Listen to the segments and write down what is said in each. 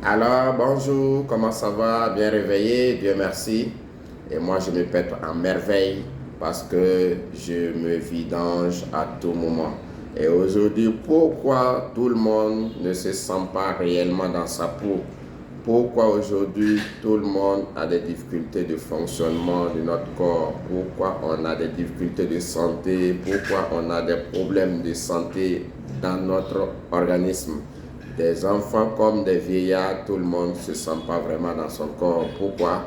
Alors, bonjour, comment ça va? Bien réveillé, Dieu merci. Et moi, je me pète en merveille parce que je me vidange à tout moment. Et aujourd'hui, pourquoi tout le monde ne se sent pas réellement dans sa peau? Pourquoi aujourd'hui tout le monde a des difficultés de fonctionnement de notre corps? Pourquoi on a des difficultés de santé? Pourquoi on a des problèmes de santé dans notre organisme? Des enfants comme des vieillards, tout le monde ne se sent pas vraiment dans son corps. Pourquoi?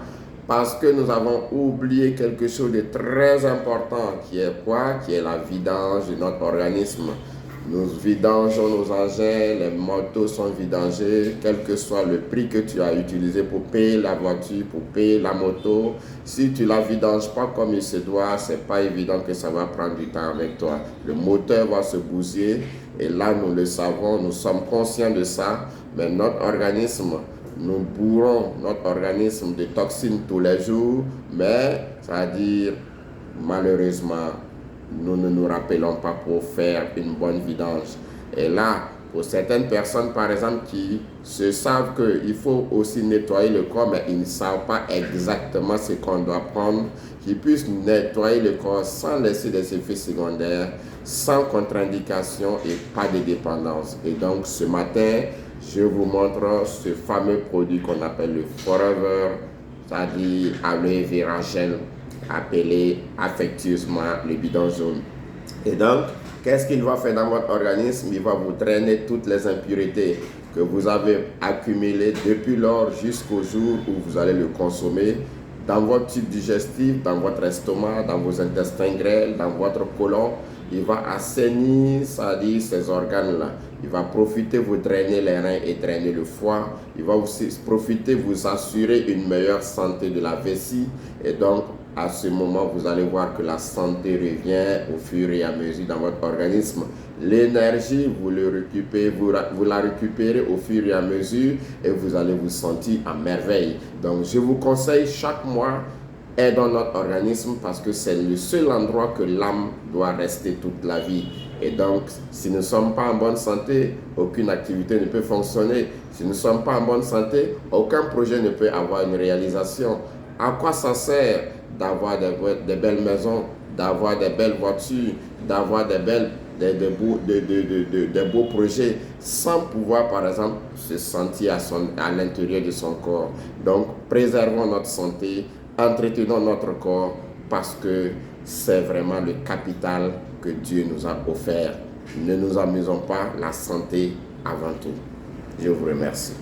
Parce que nous avons oublié quelque chose de très important, qui est quoi? Qui est la vidange de notre organisme. Nous vidangeons nos engins, les motos sont vidangées, quel que soit le prix que tu as utilisé pour payer la voiture, pour payer la moto. Si tu ne la vidanges pas comme il se doit, ce n'est pas évident que ça va prendre du temps avec toi. Le moteur va se bousiller et là, nous le savons, nous sommes conscients de ça, mais notre organisme, nous bourrons notre organisme de toxines tous les jours, mais c'est-à-dire, malheureusement, nous ne nous rappelons pas pour faire une bonne vidange. Et là, pour certaines personnes, par exemple, qui se savent qu'il faut aussi nettoyer le corps, mais ils ne savent pas exactement ce qu'on doit prendre, qu'ils puissent nettoyer le corps sans laisser des effets secondaires, sans contre-indication et pas de dépendance. Et donc, ce matin, je vous montre ce fameux produit qu'on appelle le Forever, c'est-à-dire aloe vera gel, appelé affectueusement le bidon jaune. Et donc, qu'est-ce qu'il va faire dans votre organisme? Il va vous drainer toutes les impuretés que vous avez accumulées depuis lors jusqu'au jour où vous allez le consommer dans votre tube digestif, dans votre estomac, dans vos intestins grêles, dans votre côlon. Il va assainir, c'est-à-dire ces organes-là. Il va profiter vous drainer les reins et drainer le foie. Il va aussi profiter vous assurer une meilleure santé de la vessie. Et donc, à ce moment, vous allez voir que la santé revient au fur et à mesure dans votre organisme. L'énergie, vous la récupérez au fur et à mesure et vous allez vous sentir à merveille. Donc, je vous conseille chaque mois, aidons notre organisme parce que c'est le seul endroit que l'âme doit rester toute la vie. Et donc, si nous ne sommes pas en bonne santé, aucune activité ne peut fonctionner. Si nous ne sommes pas en bonne santé, aucun projet ne peut avoir une réalisation. À quoi ça sert d'avoir des belles maisons, d'avoir des belles voitures, d'avoir des beaux projets sans pouvoir, par exemple, se sentir à l'intérieur de son corps? Donc, préservons notre santé, entretenons notre corps parce que c'est vraiment le capital que Dieu nous a offert. Ne nous amusons pas, la santé avant tout. Je vous remercie.